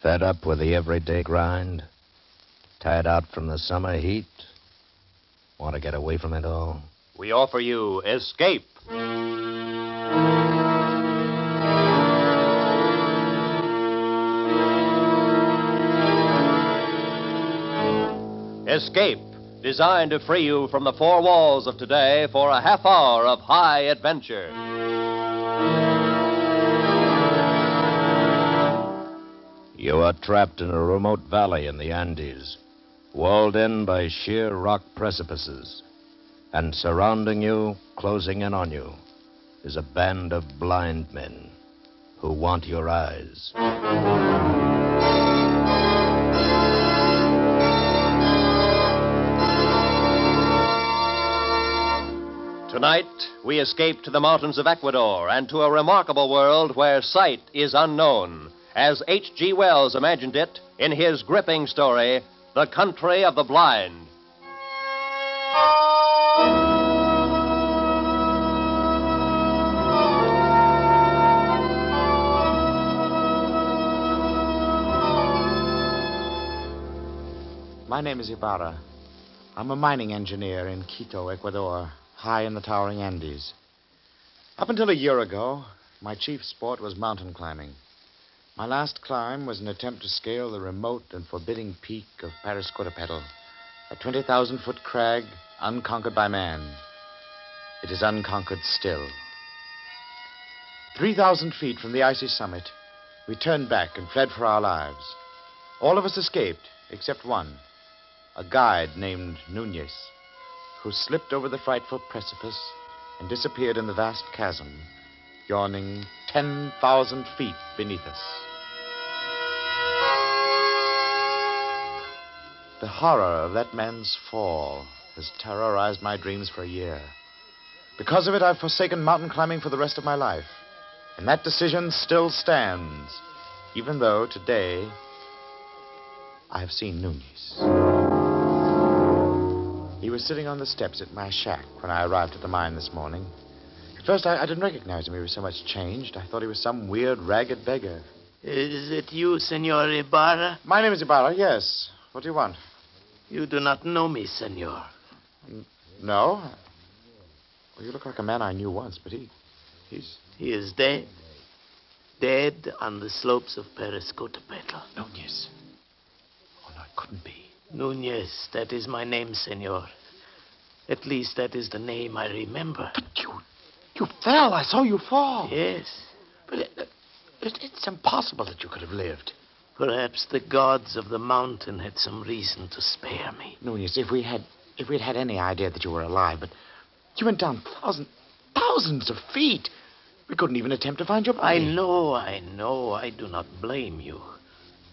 Fed up with the everyday grind? Tired out from the summer heat? Want to get away from it all? We offer you Escape. Escape, designed to free you from the four walls of today for a half hour of high adventure. You are trapped in a remote valley in the Andes, walled in by sheer rock precipices. And surrounding you, closing in on you, is a band of blind men who want your eyes. Tonight, we escape to the mountains of Ecuador and to a remarkable world where sight is unknown, as H.G. Wells imagined it in his gripping story, The Country of the Blind. My name is Ibarra. I'm a mining engineer in Quito, Ecuador, high in the towering Andes. Up until a year ago, my chief sport was mountain climbing. My last climb was an attempt to scale the remote and forbidding peak of Pariscotopetl, a 20,000-foot crag unconquered by man. It is unconquered still. 3,000 feet from the icy summit, we turned back and fled for our lives. All of us escaped, except one, a guide named Nunez, who slipped over the frightful precipice and disappeared in the vast chasm, yawning 10,000 feet beneath us. The horror of that man's fall has terrorized my dreams for a year. Because of it, I've forsaken mountain climbing for the rest of my life. And that decision still stands, even though today I have seen Nunez. He was sitting on the steps at my shack when I arrived at the mine this morning. At first, I didn't recognize him. He was so much changed. I thought he was some weird, ragged beggar. Is it you, Senor Ibarra? My name is Ibarra, yes. What do you want? You do not know me, senor. No? Well, you look like a man I knew once, but he's... He is dead. Dead on the slopes of Pariscotopetl. Nunez. Oh, no, it couldn't be. Nunez, that is my name, senor. At least that is the name I remember. But you fell. I saw you fall. Yes. But it's impossible that you could have lived. Perhaps the gods of the mountain had some reason to spare me. Nunez, if we'd had any idea that you were alive, but you went down thousands of feet. We couldn't even attempt to find your body. I know. I do not blame you.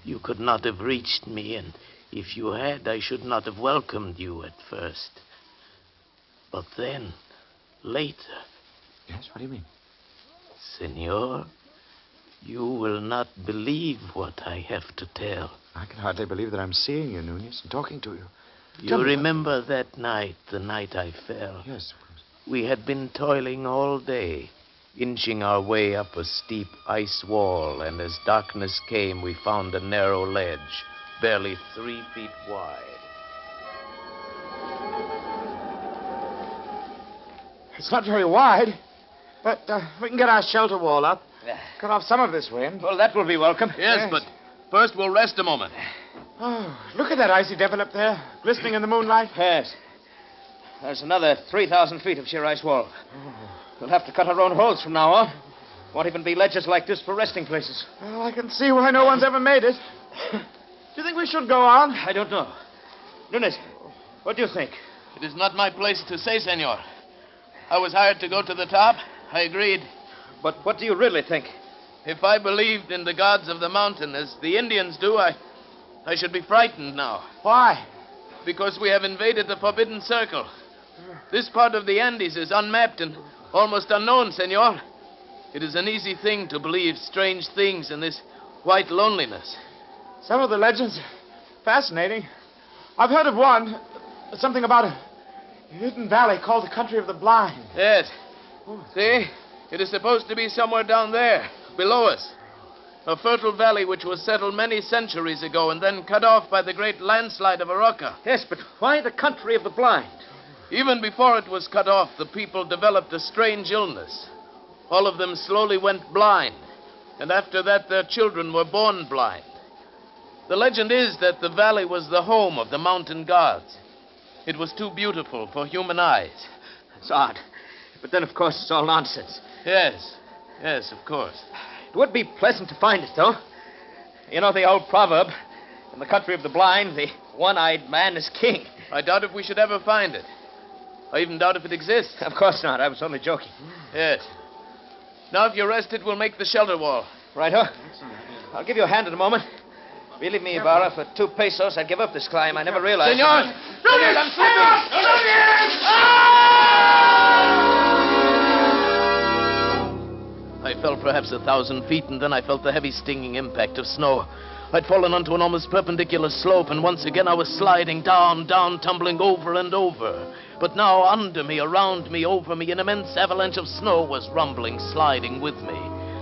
You could not have reached me, and if you had, I should not have welcomed you at first. But then, later... Yes, what do you mean? Senor, you will not believe what I have to tell. I can hardly believe that I'm seeing you, Nunez, and talking to you. You remember that night, the night I fell? Yes, of course. We had been toiling all day, inching our way up a steep ice wall, and as darkness came, we found a narrow ledge, barely 3 feet wide. It's not very wide, but we can get our shelter wall up. Cut off some of this wind. Well, that will be welcome. Yes, but first we'll rest a moment. Oh, look at that icy devil up there, glistening in the moonlight. Yes. There's another 3,000 feet of sheer ice wall. We'll have to cut our own holes from now on. Won't even be ledges like this for resting places. Well, I can see why no one's ever made it. Do you think we should go on? I don't know. Nunez, what do you think? It is not my place to say, senor. I was hired to go to the top. I agreed. But what do you really think? If I believed in the gods of the mountain as the Indians do, I should be frightened now. Why? Because we have invaded the Forbidden Circle. This part of the Andes is unmapped and almost unknown, senor. It is an easy thing to believe strange things in this white loneliness. Some of the legends are fascinating. I've heard of one, something about a hidden valley called the Country of the Blind. Yes. See? It is supposed to be somewhere down there, below us. A fertile valley which was settled many centuries ago and then cut off by the great landslide of Araka. Yes, but why the country of the blind? Even before it was cut off, the people developed a strange illness. All of them slowly went blind, and after that their children were born blind. The legend is that the valley was the home of the mountain gods. It was too beautiful for human eyes. It's odd. But then, of course, it's all nonsense. Yes, of course. It would be pleasant to find it, though. You know the old proverb, in the country of the blind, the one-eyed man is king. I doubt if we should ever find it. I even doubt if it exists. Of course not. I was only joking. Yes. Now, if you're rested, we'll make the shelter wall. Right-o. I'll give you a hand in a moment. Believe me, Ibarra, for 2 pesos, I'd give up this climb. I never realized... Senor! Senor, I'm slipping! I fell perhaps 1,000 feet, and then I felt the heavy stinging impact of snow. I'd fallen onto an almost perpendicular slope, and once again I was sliding down, tumbling over and over. But now under me, around me, over me, an immense avalanche of snow was rumbling, sliding with me.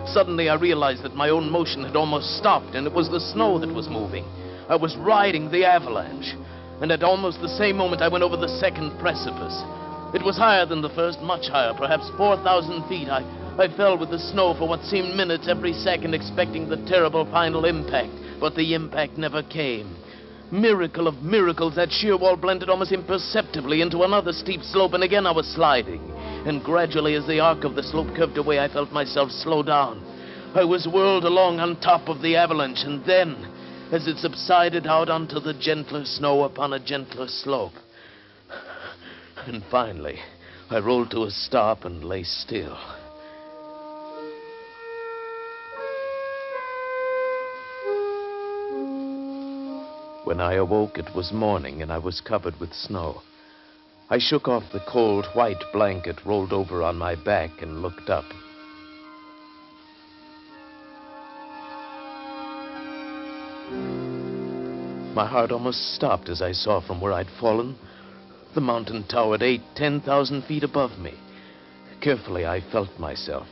Suddenly I realized that my own motion had almost stopped, and it was the snow that was moving. I was riding the avalanche. And at almost the same moment I went over the second precipice. It was higher than the first, much higher, perhaps 4,000 feet. I fell with the snow for what seemed minutes every second, expecting the terrible final impact. But the impact never came. Miracle of miracles, that sheer wall blended almost imperceptibly into another steep slope, and again I was sliding. And gradually, as the arc of the slope curved away, I felt myself slow down. I was whirled along on top of the avalanche, and then, as it subsided out onto the gentler snow upon a gentler slope. And finally, I rolled to a stop and lay still. When I awoke, it was morning, and I was covered with snow. I shook off the cold, white blanket rolled over on my back and looked up. My heart almost stopped as I saw from where I'd fallen. The mountain towered 8,000-10,000 feet above me. Carefully, I felt myself.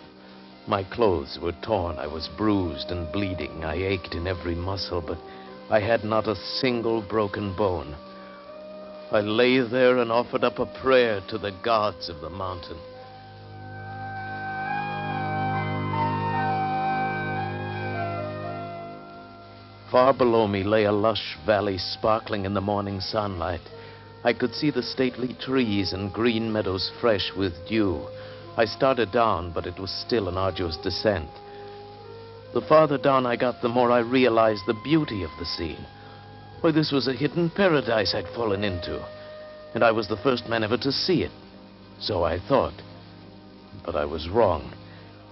My clothes were torn. I was bruised and bleeding. I ached in every muscle, but I had not a single broken bone. I lay there and offered up a prayer to the gods of the mountain. Far below me lay a lush valley sparkling in the morning sunlight. I could see the stately trees and green meadows fresh with dew. I started down, but it was still an arduous descent. The farther down I got, the more I realized the beauty of the scene. Why, this was a hidden paradise I'd fallen into, and I was the first man ever to see it. So I thought. But I was wrong.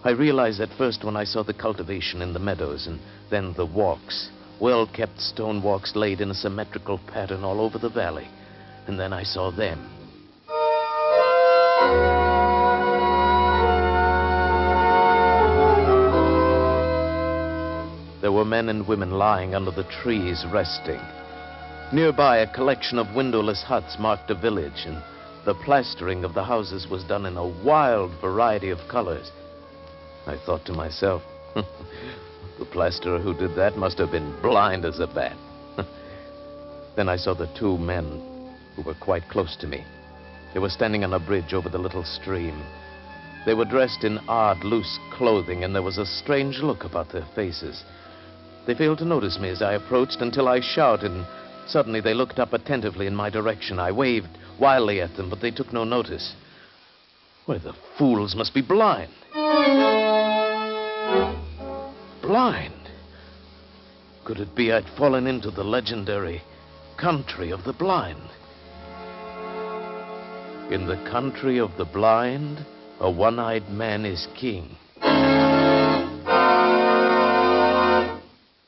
I realized at first when I saw the cultivation in the meadows, and then the walks, well-kept stone walks laid in a symmetrical pattern all over the valley. And then I saw them. There were men and women lying under the trees, resting. Nearby, a collection of windowless huts marked a village, and the plastering of the houses was done in a wild variety of colors. I thought to myself, the plasterer who did that must have been blind as a bat. Then I saw the 2 men who were quite close to me. They were standing on a bridge over the little stream. They were dressed in odd, loose clothing, and there was a strange look about their faces. They failed to notice me as I approached until I shouted, and suddenly they looked up attentively in my direction. I waved wildly at them, but they took no notice. Why, the fools must be blind. Blind? Could it be I'd fallen into the legendary country of the blind? In the country of the blind, a one-eyed man is king.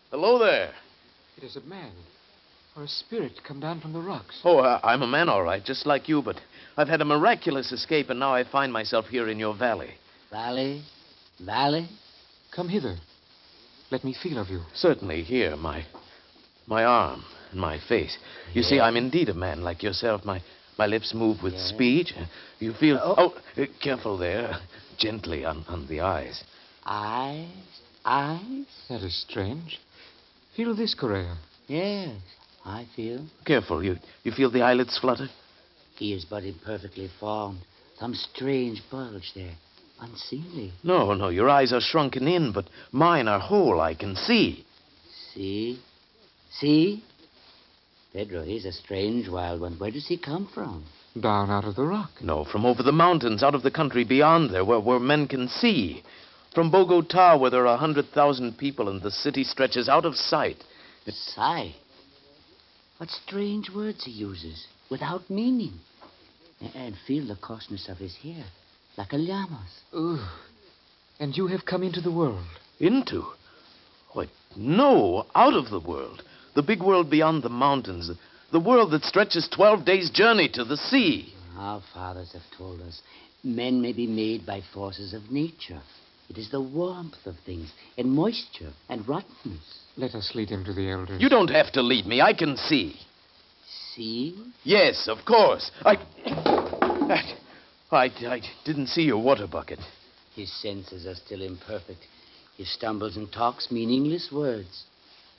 Hello there. It is a man, or a spirit come down from the rocks. Oh, I'm a man, all right, just like you, but I've had a miraculous escape, and now I find myself here in your valley. Valley? Valley? Come hither. Let me feel of you. Certainly, here, my arm and my face. You see, I'm indeed a man like yourself. My lips move with speech. You feel... careful there. Gently on the eyes. Eyes? eyes? That is strange. Feel this, Correa. Yes, I feel. Careful. You feel the eyelids flutter? He is but imperfectly formed. Some strange bulge there. Unseemly. No, your eyes are shrunken in, but mine are whole. I can see. See? See? Pedro, he's a strange wild one. Where does he come from? Down out of the rock. No, from over the mountains, out of the country beyond there, where men can see. From Bogota, where there are 100,000 people and the city stretches out of sight. Sight? What strange words he uses, without meaning. And feel the coarseness of his hair, like a llama's. Ugh. And you have come into the world. Into? Why, no, out of the world. The big world beyond the mountains. The world that stretches 12 days' journey to the sea. Our fathers have told us men may be made by forces of nature. It is the warmth of things, and moisture, and rottenness. Let us lead him to the elders. You don't have to lead me. I can see. See? Yes, of course. I didn't see your water bucket. His senses are still imperfect. He stumbles and talks meaningless words.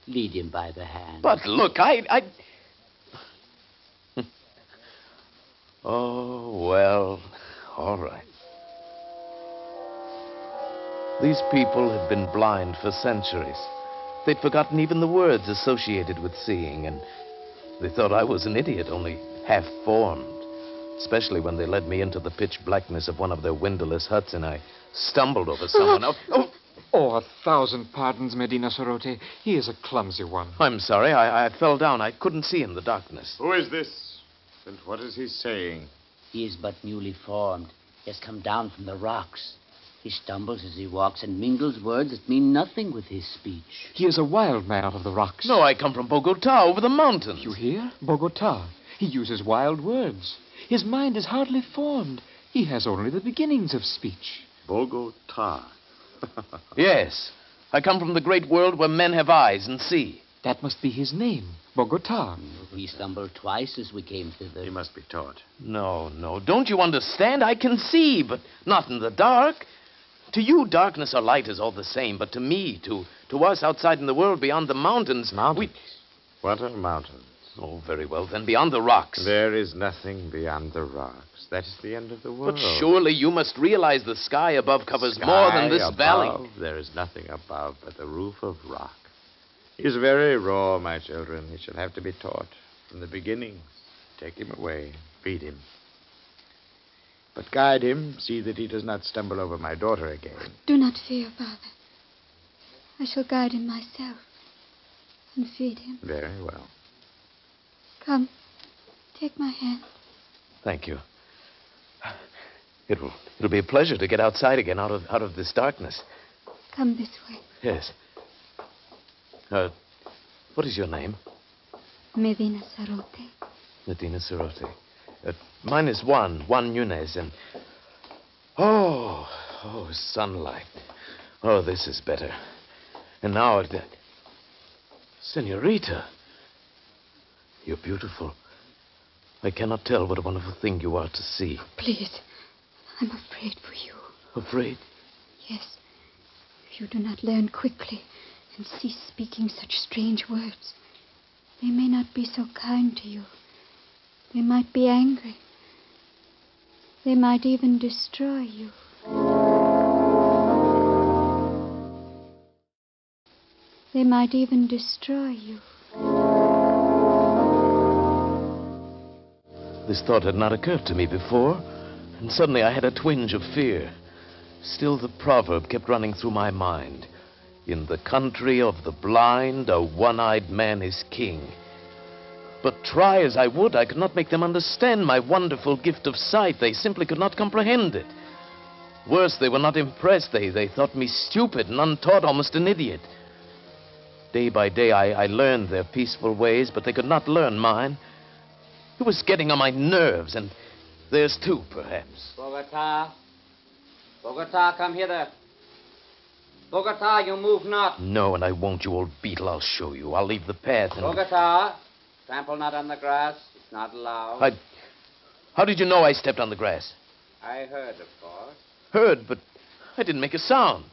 Lead him by the hand. But look, Oh, well, all right. These people had been blind for centuries. They'd forgotten even the words associated with seeing, and they thought I was an idiot, only half-formed. Especially when they led me into the pitch blackness of one of their windowless huts, and I stumbled over someone else. Oh, 1,000 pardons, Medina Sarote. He is a clumsy one. I'm sorry. I fell down. I couldn't see in the darkness. Who is this? And what is he saying? He is but newly formed. He has come down from the rocks. He stumbles as he walks and mingles words that mean nothing with his speech. He is a wild man out of the rocks. No, I come from Bogota, over the mountains. You hear? Bogota. He uses wild words. His mind is hardly formed. He has only the beginnings of speech. Bogota. Yes. I come from the great world where men have eyes and see. That must be his name, Bogota. We stumbled twice as we came thither. He must be taught. No. Don't you understand? I can see, but not in the dark. To you, darkness or light is all the same, but to me, to us outside in the world beyond the mountains... Mountains? What are mountains? Oh, very well, then beyond the rocks. There is nothing beyond the rocks. That is the end of the world. But surely you must realize the sky above covers more than this above, valley. There is nothing above but the roof of rock. He is very raw, my children. He shall have to be taught from the beginning. Take him away. Feed him. But guide him. See that he does not stumble over my daughter again. Do not fear, Father. I shall guide him myself and feed him. Very well. Come, take my hand. Thank you. It'll be a pleasure to get outside again, out of this darkness. Come this way. Yes. What is your name? Medina Sarote. Medina Sarote. Mine is Juan Nunez, and... Oh, sunlight. Oh, this is better. And now, Senorita, you're beautiful. I cannot tell what a wonderful thing you are to see. Please, I'm afraid for you. Afraid? Yes. If you do not learn quickly and cease speaking such strange words, they may not be so kind to you. They might be angry. They might even destroy you. They might even destroy you. This thought had not occurred to me before, and suddenly I had a twinge of fear. Still, the proverb kept running through my mind. In the country of the blind, a one-eyed man is king. But try as I would, I could not make them understand my wonderful gift of sight. They simply could not comprehend it. Worse, they were not impressed. They thought me stupid and untaught, almost an idiot. Day by day, I learned their peaceful ways, but they could not learn mine. It was getting on my nerves, and theirs too, perhaps. Bogota. Bogota, come hither. Bogota, you move not. No, and I won't, you old beetle. I'll show you. I'll leave the path and... Bogota, trample not on the grass. It's not allowed. How did you know I stepped on the grass? I heard, of course. Heard, but I didn't make a sound.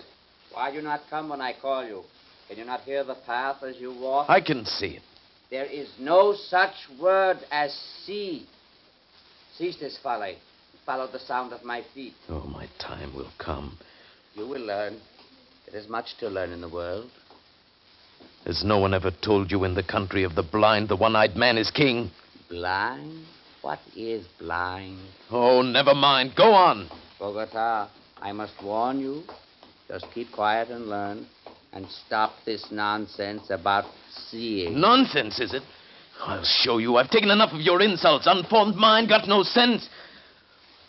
Why do you not come when I call you? Can you not hear the path as you walk? I can see it. There is no such word as see. Cease this folly. Follow the sound of my feet. Oh, my time will come. You will learn. There is much to learn in the world. Has no one ever told you in the country of the blind the one-eyed man is king? Blind? What is blind? Oh, never mind. Go on. Bogota, I must warn you. Just keep quiet and learn. And stop this nonsense about seeing. Nonsense, is it? I'll show you. I've taken enough of your insults. Unformed mind, got no sense.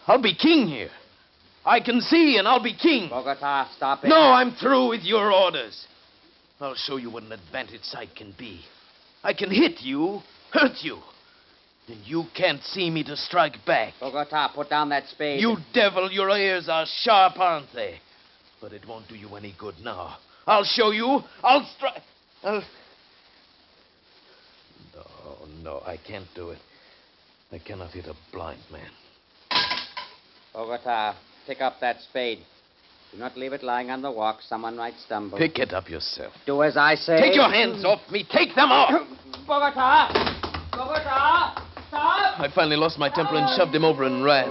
I'll be king here. I can see, and I'll be king. Bogota, stop it. No, I'm through with your orders. I'll show you what an advantage sight can be. I can hit you, hurt you. And you can't see me to strike back. Bogota, put down that spade. You devil, your ears are sharp, aren't they? But it won't do you any good now. I'll show you. I'll strike. No, I can't do it. I cannot hit a blind man. Bogota, pick up that spade. Do not leave it lying on the walk. Someone might stumble. Pick it up yourself. Do as I say. Take your hands off me. Take them off. Bogota! Bogota! Stop! I finally lost my temper and shoved him over and ran.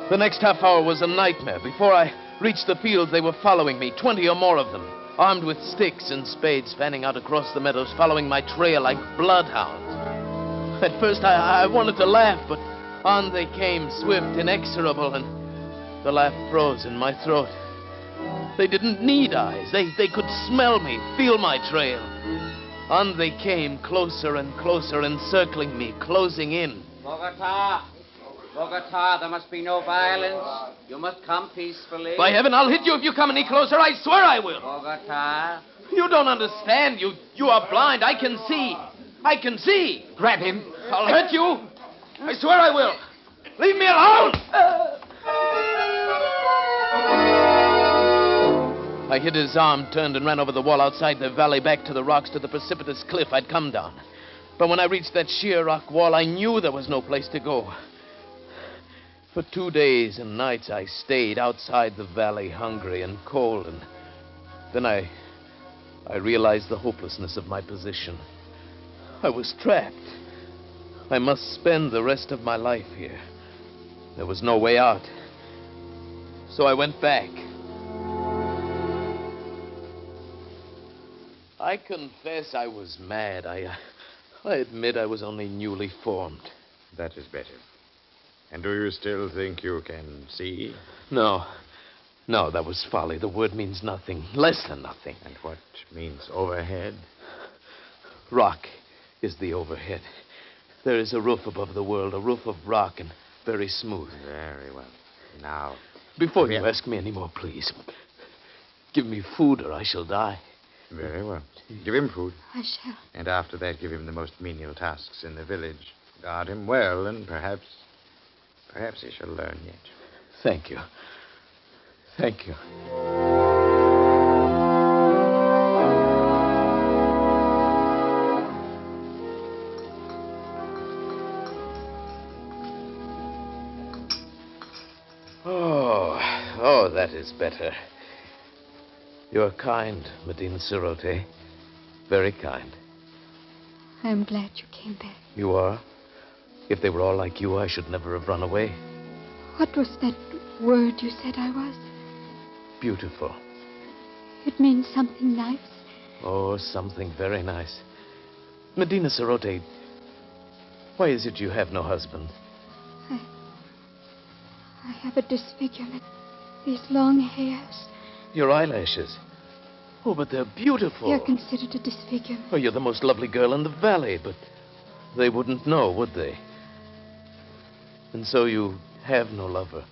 The next half hour was a nightmare. Before I reached the fields, they were following me, 20 or more of them, armed with sticks and spades, fanning out across the meadows, following my trail like bloodhounds. At first, I wanted to laugh, but on they came, swift, inexorable, and the laugh froze in my throat. They didn't need eyes. They could smell me, feel my trail. On they came, closer and closer, encircling me, closing in. Bogota! Bogota, there must be no violence. You must come peacefully. By heaven, I'll hit you if you come any closer. I swear I will. Bogota. You don't understand. You are blind. I can see. I can see. Grab him. I'll hurt you. I swear I will. Leave me alone. I hit his arm, turned, and ran over the wall outside the valley, back to the rocks, to the precipitous cliff I'd come down. But when I reached that sheer rock wall, I knew there was no place to go. For 2 days and nights, I stayed outside the valley, hungry and cold, and then I realized the hopelessness of my position. I was trapped. I must spend the rest of my life here. There was no way out. So I went back. I confess I was mad. I admit I was only newly formed. That is better. And do you still think you can see? No, that was folly. The word means nothing. Less than nothing. And what means overhead? Rock is the overhead. There is a roof above the world, a roof of rock and very smooth. Very well. Now... Before you ask me any more, please, give me food or I shall die. Very well. Give him food. I shall. And after that, give him the most menial tasks in the village. Guard him well, and perhaps he shall learn yet. Thank you. Thank you. Oh, that is better. You're kind, Medina Cerote. Very kind. I am glad you came back. You are? If they were all like you, I should never have run away. What was that word you said I was? Beautiful. It means something nice. Oh, something very nice. Medina Cerote, why is it you have no husband? I have a disfigurement. These long hairs. Your eyelashes. Oh, but they're beautiful. They're considered a disfigurement. Oh, you're the most lovely girl in the valley, but they wouldn't know, would they? And so you have no lover.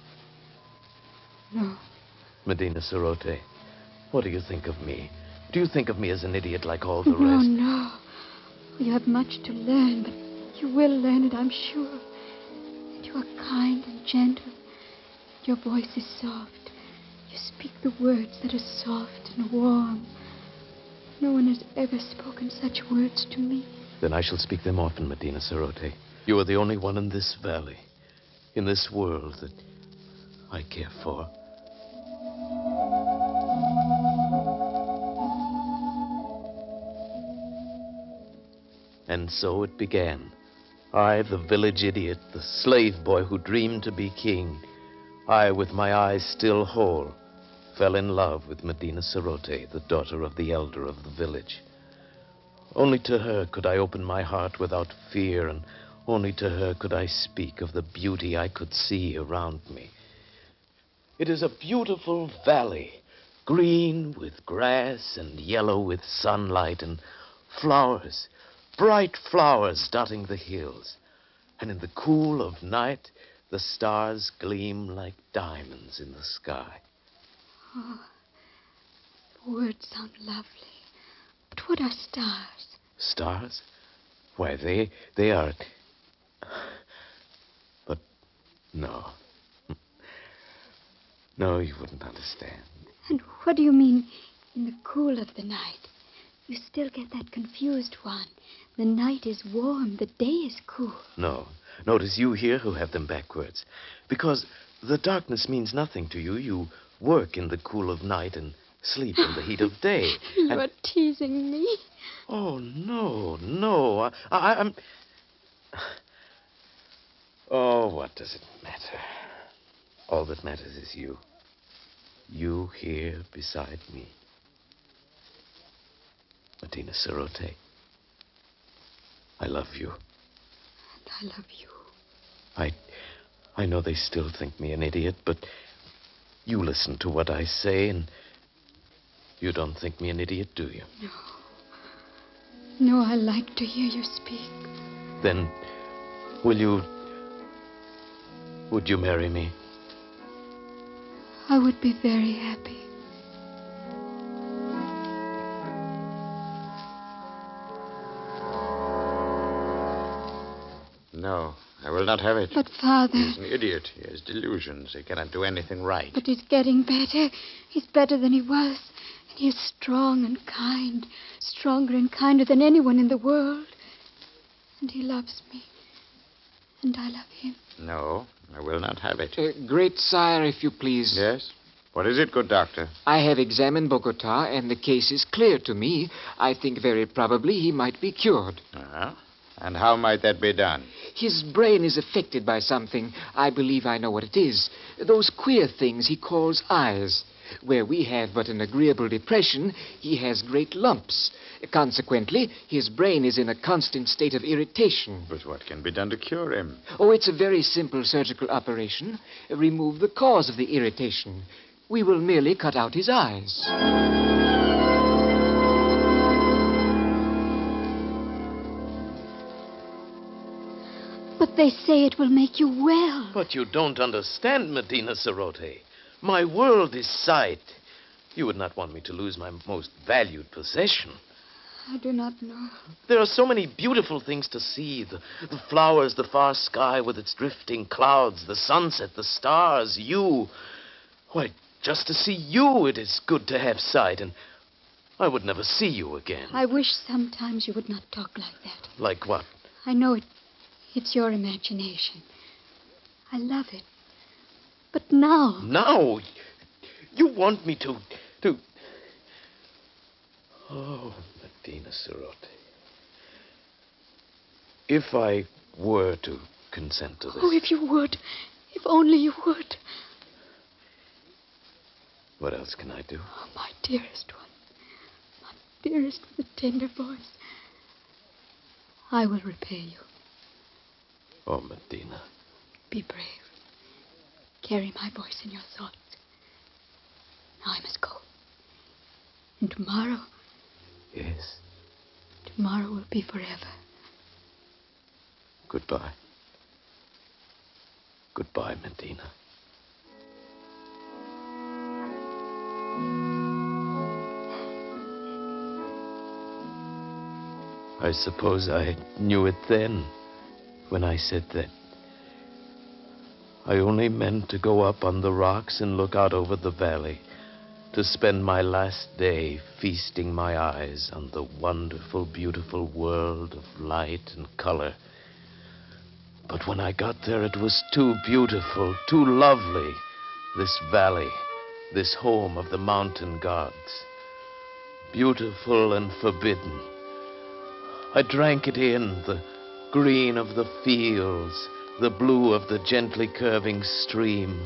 No. Medina Cerote, what do you think of me? Do you think of me as an idiot like all the rest? No. You have much to learn, but you will learn it, I'm sure. And you are kind and gentle. Your voice is soft. You speak the words that are soft and warm. No one has ever spoken such words to me. Then I shall speak them often, Medina Cerote. You are the only one in this valley, in this world that I care for. And so it began. I, the village idiot, the slave boy who dreamed to be king, I, with my eyes still whole, fell in love with Medina Sarote, the daughter of the elder of the village. Only to her could I open my heart without fear, and only to her could I speak of the beauty I could see around me. It is a beautiful valley, green with grass and yellow with sunlight, and flowers, bright flowers dotting the hills. And in the cool of night, the stars gleam like diamonds in the sky. Oh, the words sound lovely. But what are stars? Stars? Why, they are... But no. No, you wouldn't understand. And what do you mean, in the cool of the night? You still get that confused one. The night is warm, the day is cool. No. Notice you here who have them backwards. Because the darkness means nothing to you. You work in the cool of night and sleep in the heat of day. You're teasing me. Oh, no. I'm... Oh, what does it matter? All that matters is you. You here beside me. Medina Sarote. I love you. And I love you. I know they still think me an idiot, but you listen to what I say, and you don't think me an idiot, do you? No. No, I like to hear you speak. Then, would you marry me? I would be very happy. No, I will not have it. But, Father... He's an idiot. He has delusions. He cannot do anything right. But he's getting better. He's better than he was. And he is strong and kind. Stronger and kinder than anyone in the world. And he loves me. And I love him. No, I will not have it. Great sire, if you please. Yes? What is it, good doctor? I have examined Bogota, and the case is clear to me. I think very probably he might be cured. Uh-huh. And how might that be done? His brain is affected by something. I believe I know what it is. Those queer things he calls eyes. Where we have but an agreeable depression, he has great lumps. Consequently, his brain is in a constant state of irritation. But what can be done to cure him? Oh, it's a very simple surgical operation. Remove the cause of the irritation. We will merely cut out his eyes. But they say it will make you well. But you don't understand, Medina Sarote. My world is sight. You would not want me to lose my most valued possession. I do not know. There are so many beautiful things to see. The flowers, the far sky with its drifting clouds, the sunset, the stars, you. Why, just to see you, it is good to have sight, and I would never see you again. I wish sometimes you would not talk like that. Like what? I know it's your imagination. I love it. But now... Now? You want me to... Oh, Medina Sarote. If I were to consent to this... Oh, if you would. If only you would. What else can I do? Oh, my dearest one. My dearest with a tender voice. I will repay you. Oh, Medina. Be brave. Carry my voice in your thoughts. Now I must go. And tomorrow... Yes? Tomorrow will be forever. Goodbye. Goodbye, Medina. I suppose I knew it then, when I said that. I only meant to go up on the rocks and look out over the valley, to spend my last day feasting my eyes on the wonderful, beautiful world of light and color. But when I got there, it was too beautiful, too lovely, this valley, this home of the mountain gods. Beautiful and forbidden. I drank it in, the green of the fields, the blue of the gently curving stream,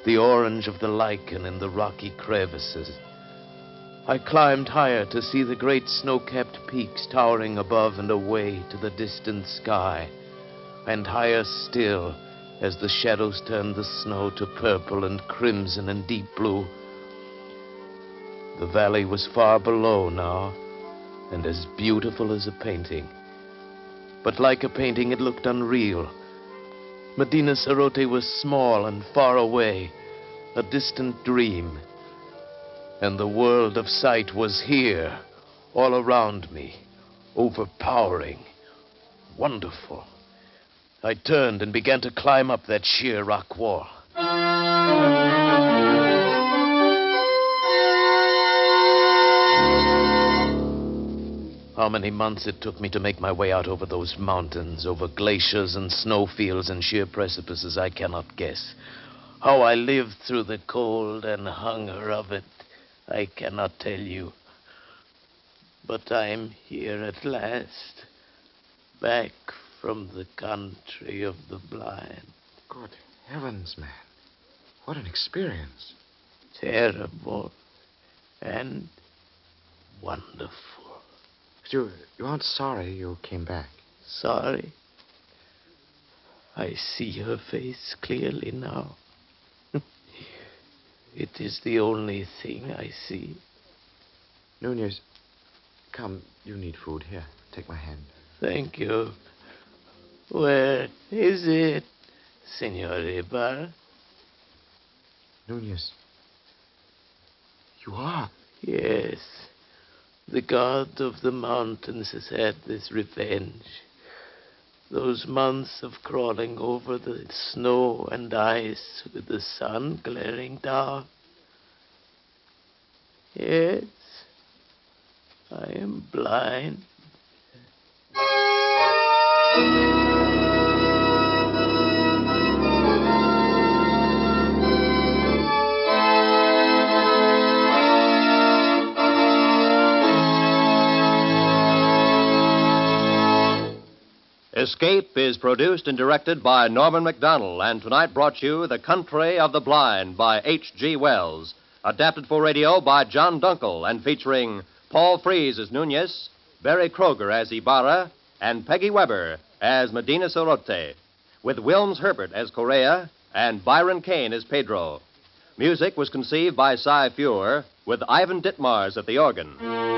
the orange of the lichen in the rocky crevices. I climbed higher to see the great snow-capped peaks towering above and away to the distant sky, and higher still as the shadows turned the snow to purple and crimson and deep blue. The valley was far below now, and as beautiful as a painting. But like a painting, it looked unreal. Medina Sarote was small and far away, a distant dream. And the world of sight was here, all around me, overpowering, wonderful. I turned and began to climb up that sheer rock wall. How many months it took me to make my way out over those mountains, over glaciers and snowfields and sheer precipices, I cannot guess. How I lived through the cold and hunger of it, I cannot tell you. But I'm here at last, back from the country of the blind. Good heavens, man. What an experience. Terrible and wonderful. You aren't sorry you came back. Sorry? I see her face clearly now. It is the only thing I see. Nunez, come, you need food. Here, take my hand. Thank you. Where is it, Senor Ibarra? Nunez, you are? Yes. The god of the mountains has had this revenge. Those months of crawling over the snow and ice with the sun glaring down. Yes, I am blind. Escape is produced and directed by Norman MacDonald, and tonight brought you The Country of the Blind by H.G. Wells, adapted for radio by John Dunkel, and featuring Paul Frees as Nunez, Barry Kroger as Ibarra, and Peggy Weber as Medina Sarote, with Wilms Herbert as Correa and Byron Kane as Pedro. Music was conceived by Cy Feuer, with Ivan Ditmars at the organ.